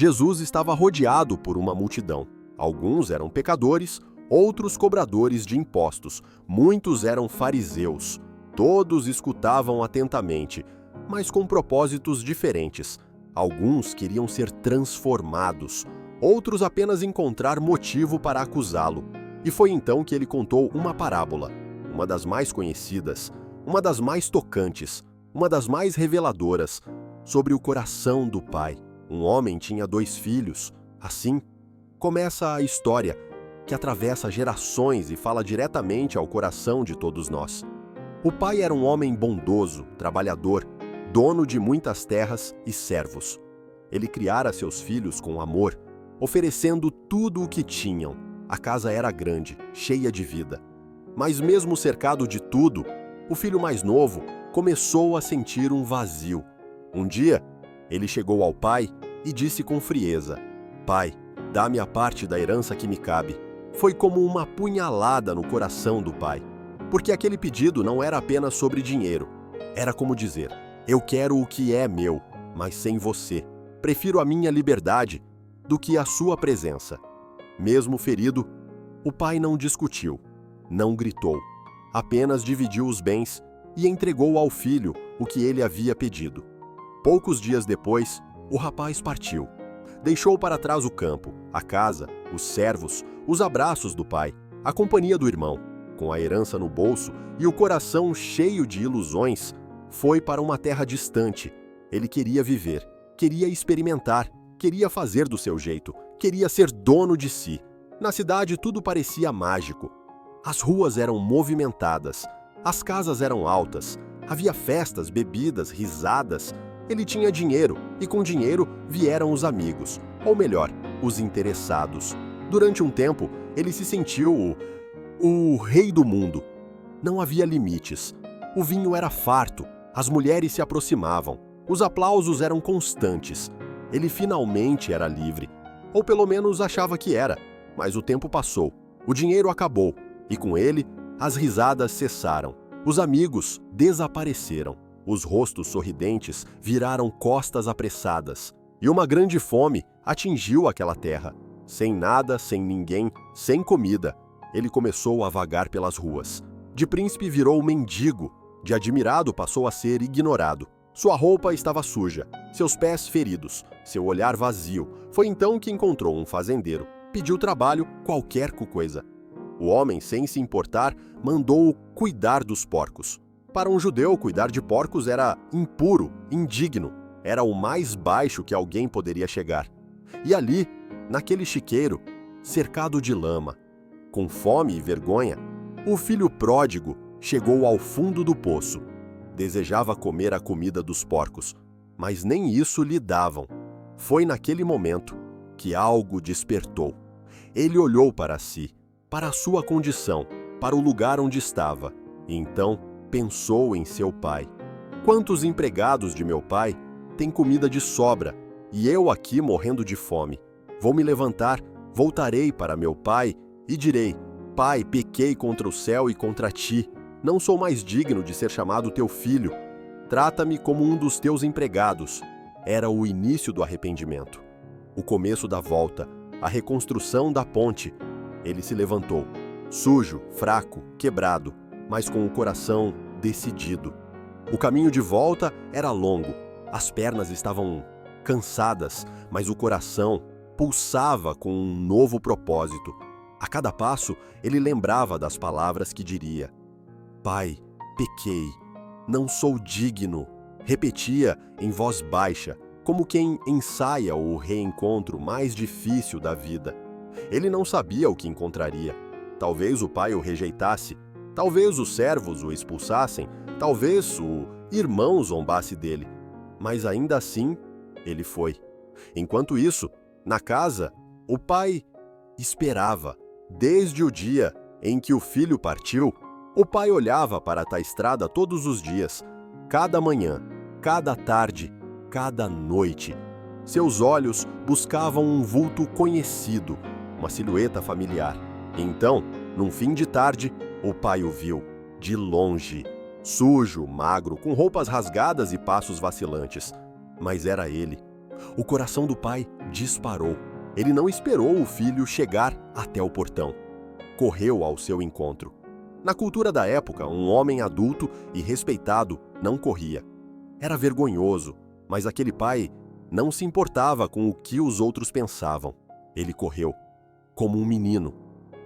Jesus estava rodeado por uma multidão. Alguns eram pecadores, outros cobradores de impostos, muitos eram fariseus. Todos escutavam atentamente, mas com propósitos diferentes. Alguns queriam ser transformados, outros apenas encontrar motivo para acusá-lo. E foi então que ele contou uma parábola, uma das mais conhecidas, uma das mais tocantes, uma das mais reveladoras, sobre o coração do pai. Um homem tinha 2 filhos. Assim, começa a história que atravessa gerações e fala diretamente ao coração de todos nós. O pai era um homem bondoso, trabalhador, dono de muitas terras e servos. Ele criara seus filhos com amor, oferecendo tudo o que tinham. A casa era grande, cheia de vida. Mas mesmo cercado de tudo, o filho mais novo começou a sentir um vazio. Um dia, ele chegou ao pai e disse com frieza: "Pai, dá-me a parte da herança que me cabe." Foi como uma punhalada no coração do pai, porque aquele pedido não era apenas sobre dinheiro. Era como dizer: "Eu quero o que é meu, mas sem você. Prefiro a minha liberdade do que a sua presença." Mesmo ferido, o pai não discutiu, não gritou, apenas dividiu os bens e entregou ao filho o que ele havia pedido. Poucos dias depois, o rapaz partiu. Deixou para trás o campo, a casa, os servos, os abraços do pai, a companhia do irmão. Com a herança no bolso e o coração cheio de ilusões, foi para uma terra distante. Ele queria viver, queria experimentar, queria fazer do seu jeito, queria ser dono de si. Na cidade tudo parecia mágico. As ruas eram movimentadas, as casas eram altas, havia festas, bebidas, risadas. Ele tinha dinheiro, e com dinheiro vieram os amigos, ou melhor, os interessados. Durante um tempo, ele se sentiu o rei do mundo. Não havia limites. O vinho era farto, as mulheres se aproximavam, os aplausos eram constantes. Ele finalmente era livre, ou pelo menos achava que era. Mas o tempo passou, o dinheiro acabou, e com ele, as risadas cessaram. Os amigos desapareceram. Os rostos sorridentes viraram costas apressadas, e uma grande fome atingiu aquela terra. Sem nada, sem ninguém, sem comida, ele começou a vagar pelas ruas. De príncipe virou mendigo, de admirado passou a ser ignorado. Sua roupa estava suja, seus pés feridos, seu olhar vazio. Foi então que encontrou um fazendeiro. Pediu trabalho, qualquer coisa. O homem, sem se importar, mandou-o cuidar dos porcos. Para um judeu, cuidar de porcos era impuro, indigno. Era o mais baixo que alguém poderia chegar. E ali, naquele chiqueiro, cercado de lama, com fome e vergonha, o filho pródigo chegou ao fundo do poço. Desejava comer a comida dos porcos, mas nem isso lhe davam. Foi naquele momento que algo despertou. Ele olhou para si, para a sua condição, para o lugar onde estava, e então pensou em seu pai. Quantos empregados de meu pai têm comida de sobra, e eu aqui morrendo de fome? Vou me levantar, voltarei para meu pai e direi: Pai, pequei contra o céu e contra ti. Não sou mais digno de ser chamado teu filho. Trata-me como um dos teus empregados. Era o início do arrependimento, o começo da volta, a reconstrução da ponte. Ele se levantou, sujo, fraco, quebrado, mas com o coração decidido. O caminho de volta era longo, as pernas estavam cansadas, mas o coração pulsava com um novo propósito. A cada passo, ele lembrava das palavras que diria: Pai, pequei, não sou digno. Repetia em voz baixa, como quem ensaia o reencontro mais difícil da vida. Ele não sabia o que encontraria. Talvez o pai o rejeitasse, talvez os servos o expulsassem, talvez o irmão zombasse dele. Mas ainda assim, ele foi. Enquanto isso, na casa, o pai esperava. Desde o dia em que o filho partiu, o pai olhava para a estrada todos os dias, cada manhã, cada tarde, cada noite. Seus olhos buscavam um vulto conhecido, uma silhueta familiar. Então, num fim de tarde, o pai o viu, de longe, sujo, magro, com roupas rasgadas e passos vacilantes. Mas era ele. O coração do pai disparou. Ele não esperou o filho chegar até o portão. Correu ao seu encontro. Na cultura da época, um homem adulto e respeitado não corria. Era vergonhoso, mas aquele pai não se importava com o que os outros pensavam. Ele correu, como um menino,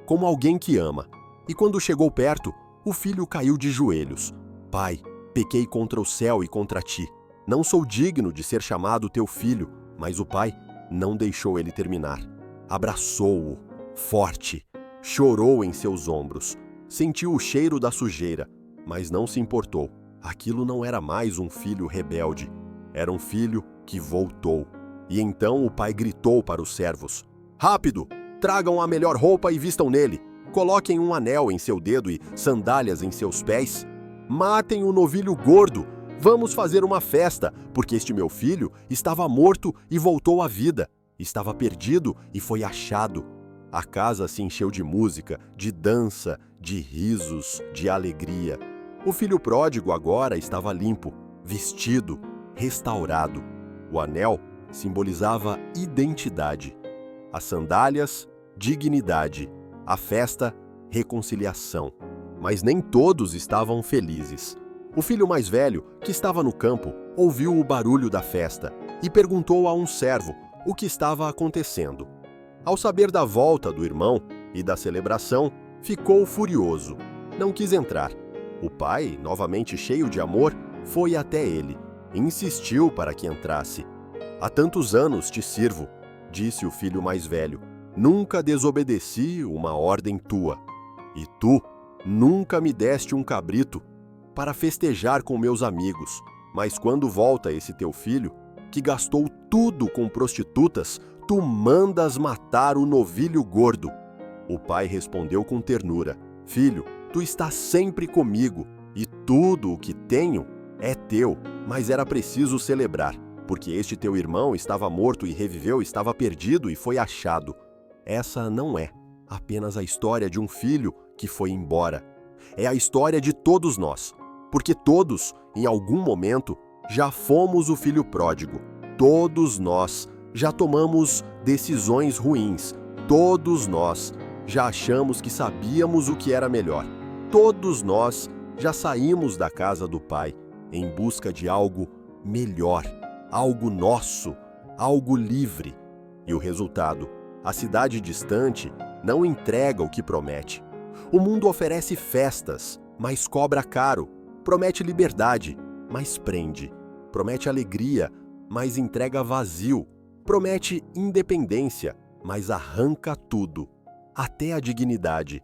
como alguém que ama. E quando chegou perto, o filho caiu de joelhos. Pai, pequei contra o céu e contra ti. Não sou digno de ser chamado teu filho. Mas o pai não deixou ele terminar. Abraçou-o, forte, chorou em seus ombros, sentiu o cheiro da sujeira, mas não se importou. Aquilo não era mais um filho rebelde, era um filho que voltou. E então o pai gritou para os servos: Rápido! Tragam a melhor roupa e vistam nele. Coloquem um anel em seu dedo e sandálias em seus pés. Matem o novilho gordo. Vamos fazer uma festa, porque este meu filho estava morto e voltou à vida. Estava perdido e foi achado. A casa se encheu de música, de dança, de risos, de alegria. O filho pródigo agora estava limpo, vestido, restaurado. O anel simbolizava identidade. As sandálias, dignidade. A festa, reconciliação. Mas nem todos estavam felizes. O filho mais velho, que estava no campo, ouviu o barulho da festa e perguntou a um servo o que estava acontecendo. Ao saber da volta do irmão e da celebração, ficou furioso. Não quis entrar. O pai, novamente cheio de amor, foi até ele e insistiu para que entrasse. Há tantos anos te sirvo, disse o filho mais velho. Nunca desobedeci uma ordem tua. E tu nunca me deste um cabrito para festejar com meus amigos. Mas quando volta esse teu filho, que gastou tudo com prostitutas, tu mandas matar o novilho gordo. O pai respondeu com ternura: Filho, tu estás sempre comigo, e tudo o que tenho é teu. Mas era preciso celebrar, porque este teu irmão estava morto e reviveu, estava perdido e foi achado. Essa não é apenas a história de um filho que foi embora. É a história de todos nós. Porque todos, em algum momento, já fomos o filho pródigo. Todos nós já tomamos decisões ruins. Todos nós já achamos que sabíamos o que era melhor. Todos nós já saímos da casa do Pai em busca de algo melhor, algo nosso, algo livre. E o resultado, a cidade distante, não entrega o que promete. O mundo oferece festas, mas cobra caro. Promete liberdade, mas prende. Promete alegria, mas entrega vazio. Promete independência, mas arranca tudo, até a dignidade.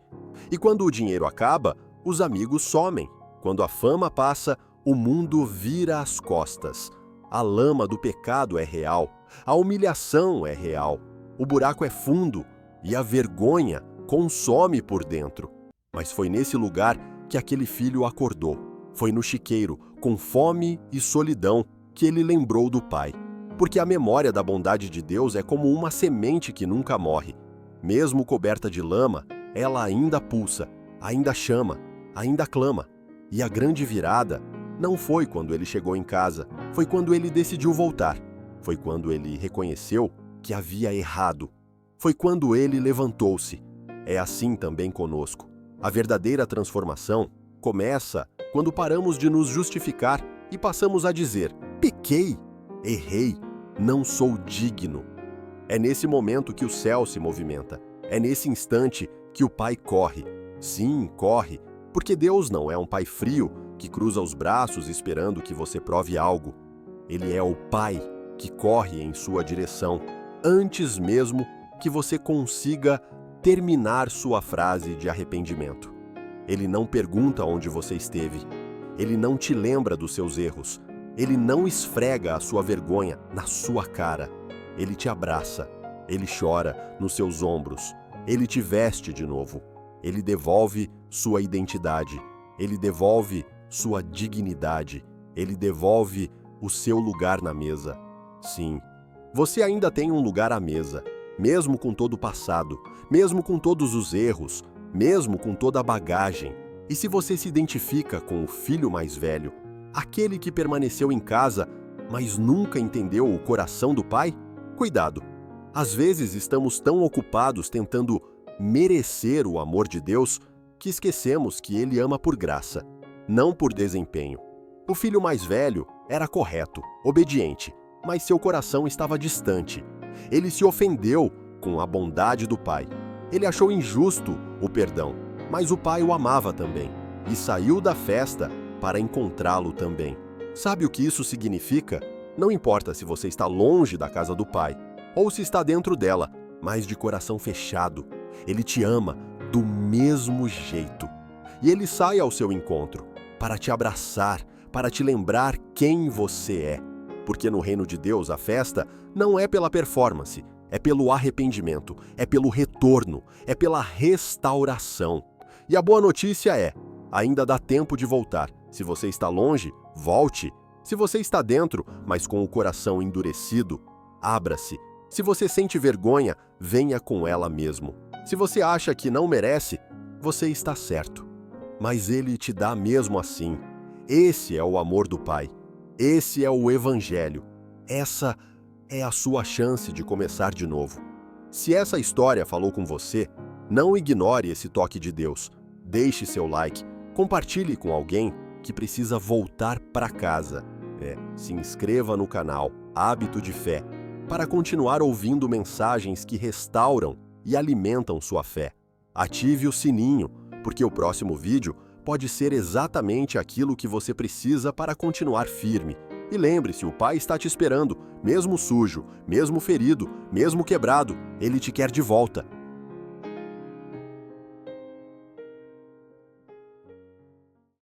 E quando o dinheiro acaba, os amigos somem. Quando a fama passa, o mundo vira as costas. A lama do pecado é real, a humilhação é real, o buraco é fundo e a vergonha consome por dentro. Mas foi nesse lugar que aquele filho acordou. Foi no chiqueiro, com fome e solidão, que ele lembrou do pai. Porque a memória da bondade de Deus é como uma semente que nunca morre. Mesmo coberta de lama, ela ainda pulsa, ainda chama, ainda clama. E a grande virada não foi quando ele chegou em casa, foi quando ele decidiu voltar. Foi quando ele reconheceu que havia errado. Foi quando ele levantou-se. É assim também conosco. A verdadeira transformação começa quando paramos de nos justificar e passamos a dizer: pequei, errei, não sou digno. É nesse momento que o céu se movimenta. É nesse instante que o Pai corre. Sim, corre, porque Deus não é um pai frio que cruza os braços esperando que você prove algo. Ele é o Pai que corre em sua direção, antes mesmo que você consiga terminar sua frase de arrependimento. Ele não pergunta onde você esteve. Ele não te lembra dos seus erros. Ele não esfrega a sua vergonha na sua cara. Ele te abraça. Ele chora nos seus ombros. Ele te veste de novo. Ele devolve sua identidade. Ele devolve sua dignidade. Ele devolve o seu lugar na mesa. Sim, você ainda tem um lugar à mesa, mesmo com todo o passado, mesmo com todos os erros, mesmo com toda a bagagem. E se você se identifica com o filho mais velho, aquele que permaneceu em casa, mas nunca entendeu o coração do Pai? Cuidado! Às vezes estamos tão ocupados tentando merecer o amor de Deus que esquecemos que Ele ama por graça, não por desempenho. O filho mais velho era correto, obediente, mas seu coração estava distante. Ele se ofendeu com a bondade do pai. Ele achou injusto o perdão, mas o pai o amava também e saiu da festa para encontrá-lo também. Sabe o que isso significa? Não importa se você está longe da casa do pai ou se está dentro dela, mas de coração fechado. Ele te ama do mesmo jeito. E ele sai ao seu encontro para te abraçar, para te lembrar quem você é. Porque no reino de Deus a festa não é pela performance, é pelo arrependimento, é pelo retorno, é pela restauração. E a boa notícia é, ainda dá tempo de voltar. Se você está longe, volte. Se você está dentro, mas com o coração endurecido, abra-se. Se você sente vergonha, venha com ela mesmo. Se você acha que não merece, você está certo. Mas Ele te dá mesmo assim. Esse é o amor do Pai. Esse é o Evangelho. Essa é a sua chance de começar de novo. Se essa história falou com você, não ignore esse toque de Deus. Deixe seu like, compartilhe com alguém que precisa voltar para casa. Se inscreva no canal Hábito de Fé para continuar ouvindo mensagens que restauram e alimentam sua fé. Ative o sininho, porque o próximo vídeo pode ser exatamente aquilo que você precisa para continuar firme. E lembre-se, o Pai está te esperando, mesmo sujo, mesmo ferido, mesmo quebrado, Ele te quer de volta.